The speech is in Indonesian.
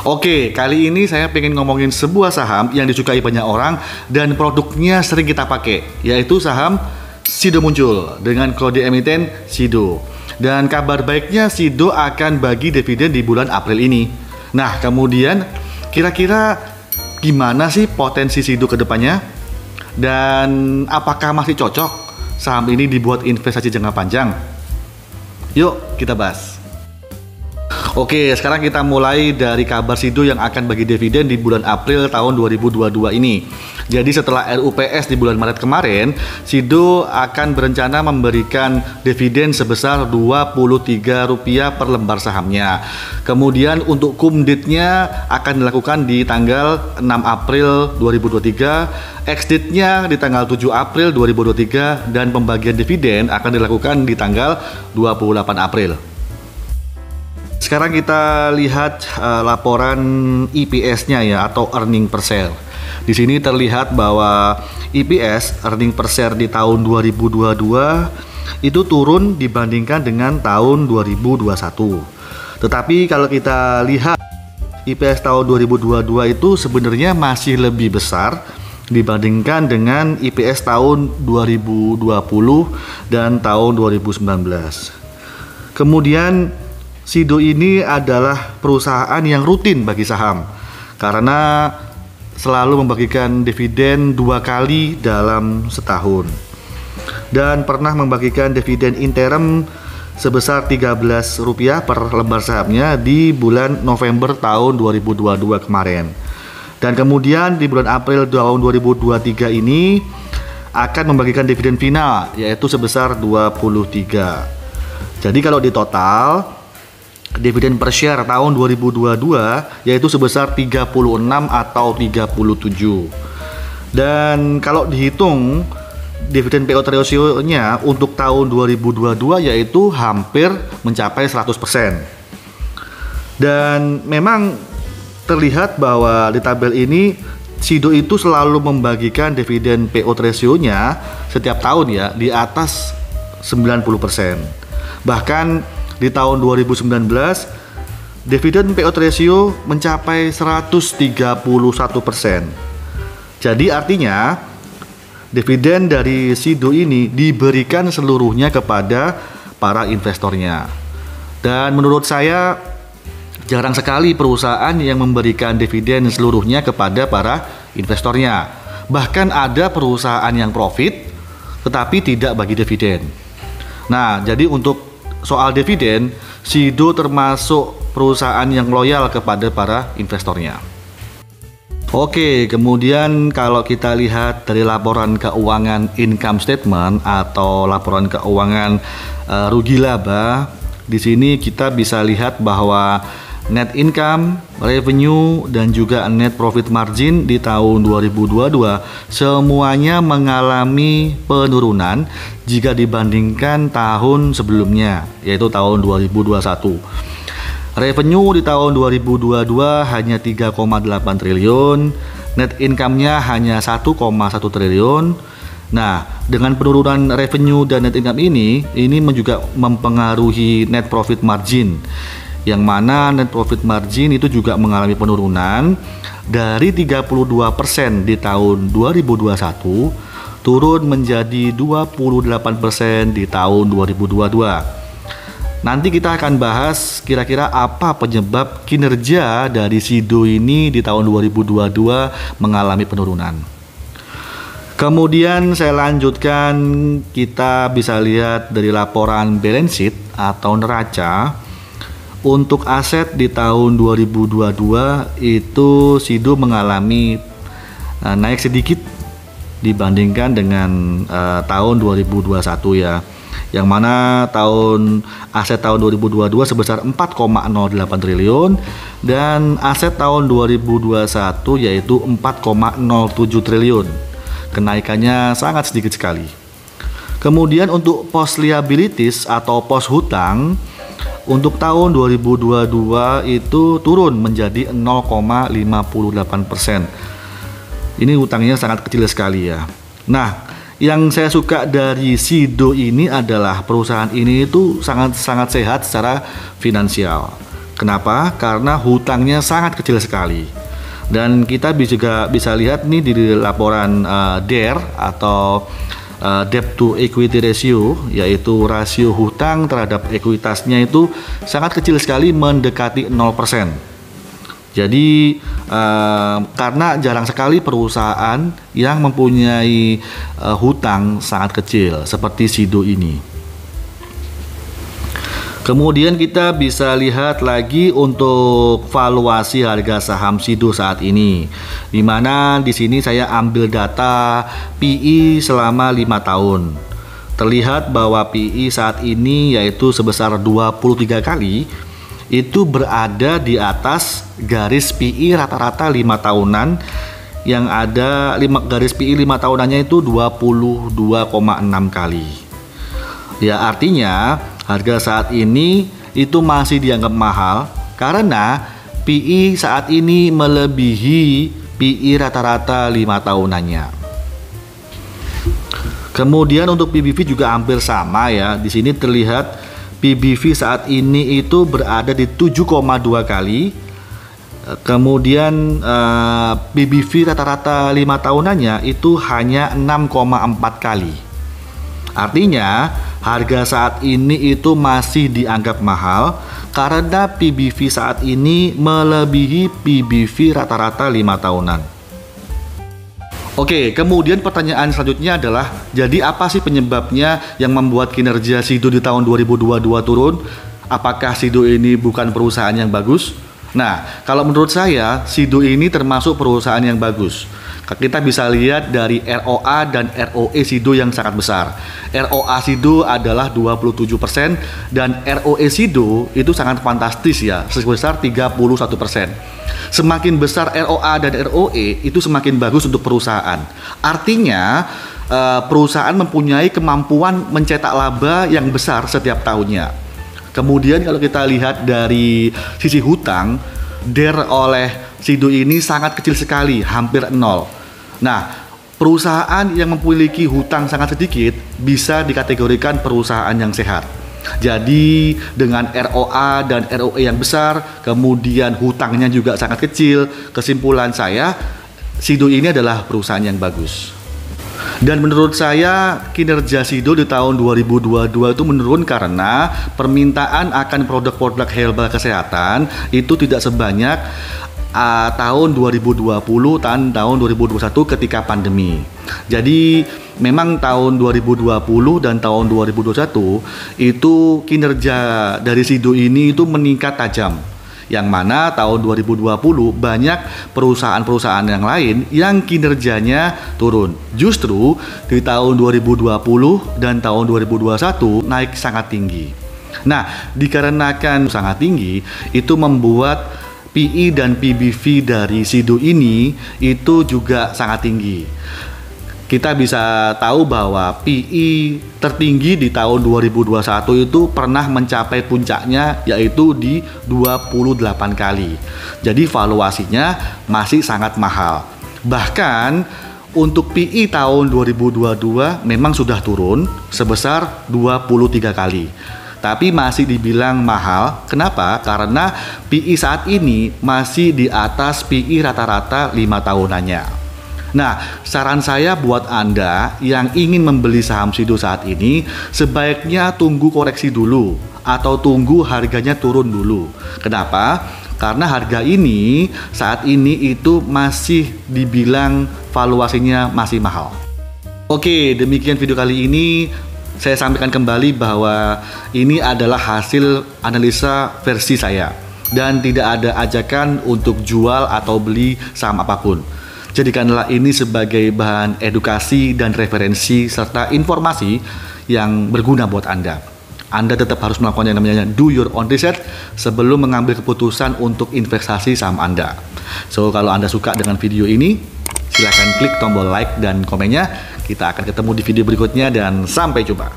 Oke, kali ini saya pengen ngomongin sebuah saham yang disukai banyak orang dan produknya sering kita pakai, yaitu saham Sido Muncul dengan kode emiten Sido. Dan kabar baiknya Sido akan bagi dividen di bulan April ini. Nah, kemudian kira-kira gimana sih potensi Sido ke depannya? Dan apakah masih cocok saham ini dibuat investasi jangka panjang? Yuk kita bahas. Oke, sekarang kita mulai dari kabar Sido yang akan bagi dividen di bulan April tahun 2022 ini. Jadi setelah RUPS di bulan Maret kemarin, Sido akan berencana memberikan dividen sebesar Rp23 per lembar sahamnya. Kemudian untuk kumditnya akan dilakukan di tanggal 6 April 2023, ex-date-nya di tanggal 7 April 2023, dan pembagian dividen akan dilakukan di tanggal 28 April. Sekarang kita lihat laporan EPS-nya ya, atau earning per share. Di sini terlihat bahwa EPS, earning per share di tahun 2022 itu turun dibandingkan dengan tahun 2021. Tetapi kalau kita lihat EPS tahun 2022 itu sebenarnya masih lebih besar dibandingkan dengan EPS tahun 2020 dan tahun 2019. Kemudian Sido ini adalah perusahaan yang rutin bagi saham karena selalu membagikan dividen 2 kali dalam setahun dan pernah membagikan dividen interim sebesar Rp13 per lembar sahamnya di bulan November tahun 2022 kemarin. Dan kemudian di bulan April tahun 2023 ini akan membagikan dividen final yaitu sebesar 23. Jadi kalau di total dividen per share tahun 2022 yaitu sebesar 36 atau 37. Dan kalau dihitung dividen payout ratio-nya untuk tahun 2022 yaitu hampir mencapai 100%. Dan memang terlihat bahwa di tabel ini Sido itu selalu membagikan dividen payout ratio-nya setiap tahun ya di atas 90%. Bahkan di tahun 2019, dividen payout ratio mencapai 131%. Jadi artinya, dividen dari Sido ini diberikan seluruhnya kepada para investornya. Dan menurut saya, jarang sekali perusahaan yang memberikan dividen seluruhnya kepada para investornya. Bahkan ada perusahaan yang profit, tetapi tidak bagi dividen. Nah, jadi untuk soal dividen, Sido termasuk perusahaan yang loyal kepada para investornya. Oke, kemudian kalau kita lihat dari laporan keuangan income statement atau laporan keuangan rugi laba, di sini kita bisa lihat bahwa net income, revenue, dan juga net profit margin di tahun 2022 semuanya mengalami penurunan jika dibandingkan tahun sebelumnya, yaitu tahun 2021. Revenue di tahun 2022 hanya 3,8 triliun, net income-nya hanya 1,1 triliun. Nah, dengan penurunan revenue dan net income ini juga mempengaruhi net profit margin, yang mana net profit margin itu juga mengalami penurunan dari 32% di tahun 2021 turun menjadi 28% di tahun 2022. Nanti kita akan bahas kira-kira apa penyebab kinerja dari Sido ini di tahun 2022 mengalami penurunan. Kemudian saya lanjutkan, kita bisa lihat dari laporan balance sheet atau neraca. Untuk aset di tahun 2022 itu Sido mengalami naik sedikit dibandingkan dengan tahun 2021 ya. Yang mana aset tahun 2022 sebesar 4,08 triliun dan aset tahun 2021 yaitu 4,07 triliun. Kenaikannya sangat sedikit sekali. Kemudian untuk pos liabilities atau pos hutang untuk tahun 2022 itu turun menjadi 0,58%. Ini hutangnya sangat kecil sekali ya. Nah, yang saya suka dari Sido ini adalah perusahaan ini itu sangat sehat secara finansial. Kenapa? Karena hutangnya sangat kecil sekali. Dan kita juga bisa lihat nih di laporan DER atau debt to equity ratio, yaitu rasio hutang terhadap ekuitasnya itu sangat kecil sekali, mendekati 0%. Jadi karena jarang sekali perusahaan yang mempunyai hutang sangat kecil seperti Sido ini. Kemudian kita bisa lihat lagi untuk valuasi harga saham Sido saat ini, di mana di sini saya ambil data PE selama 5 tahun. Terlihat bahwa PE saat ini yaitu sebesar 23 kali, itu berada di atas garis PE rata-rata 5 tahunan, yang ada garis PE 5 tahunannya itu 22,6 kali. Ya, artinya harga saat ini itu masih dianggap mahal karena PE saat ini melebihi PE rata-rata 5 tahunannya. Kemudian untuk PBV juga hampir sama ya. Di sini terlihat PBV saat ini itu berada di 7,2 kali. Kemudian PBV rata-rata 5 tahunannya itu hanya 6,4 kali. Artinya harga saat ini itu masih dianggap mahal karena PBV saat ini melebihi PBV rata-rata 5 tahunan. Oke, kemudian pertanyaan selanjutnya adalah, jadi apa sih penyebabnya yang membuat kinerja Sido di tahun 2022 turun? Apakah Sido ini bukan perusahaan yang bagus? Nah, kalau menurut saya, Sido ini termasuk perusahaan yang bagus. Kita bisa lihat dari ROA dan ROE Sido yang sangat besar. ROA Sido adalah 27% dan ROE Sido itu sangat fantastis ya, sebesar 31%. Semakin besar ROA dan ROE itu semakin bagus untuk perusahaan. Artinya perusahaan mempunyai kemampuan mencetak laba yang besar setiap tahunnya. Kemudian kalau kita lihat dari sisi hutang, DER oleh Sido ini sangat kecil sekali, hampir 0. Nah, perusahaan yang memiliki hutang sangat sedikit bisa dikategorikan perusahaan yang sehat. Jadi dengan ROA dan ROE yang besar, kemudian hutangnya juga sangat kecil, kesimpulan saya, Sido ini adalah perusahaan yang bagus. Dan menurut saya kinerja Sido di tahun 2022 itu menurun karena permintaan akan produk-produk herbal kesehatan itu tidak sebanyak tahun 2020 dan tahun 2021 ketika pandemi. Jadi memang tahun 2020 dan tahun 2021 itu kinerja dari Sido ini itu meningkat tajam. Yang mana tahun 2020 banyak perusahaan-perusahaan yang lain yang kinerjanya turun. Justru di tahun 2020 dan tahun 2021 naik sangat tinggi. Nah, dikarenakan sangat tinggi itu membuat PE dan PBV dari Sido ini itu juga sangat tinggi. Kita bisa tahu bahwa PE tertinggi di tahun 2021 itu pernah mencapai puncaknya yaitu di 28 kali. Jadi valuasinya masih sangat mahal. Bahkan untuk PE tahun 2022 memang sudah turun sebesar 23 kali. Tapi masih dibilang mahal. Kenapa? Karena PE saat ini masih di atas PE rata-rata 5 tahunannya. Nah, saran saya buat Anda yang ingin membeli saham Sido saat ini, sebaiknya tunggu koreksi dulu atau tunggu harganya turun dulu. Kenapa? Karena harga ini saat ini itu masih dibilang valuasinya masih mahal. Oke, demikian video kali ini. Saya sampaikan kembali bahwa ini adalah hasil analisa versi saya dan tidak ada ajakan untuk jual atau beli saham apapun. Jadikanlah ini sebagai bahan edukasi dan referensi serta informasi yang berguna buat Anda. Anda tetap harus melakukan yang namanya do your own research sebelum mengambil keputusan untuk investasi saham Anda. So, kalau Anda suka dengan video ini, silahkan klik tombol like dan komennya. Kita akan ketemu di video berikutnya dan sampai jumpa.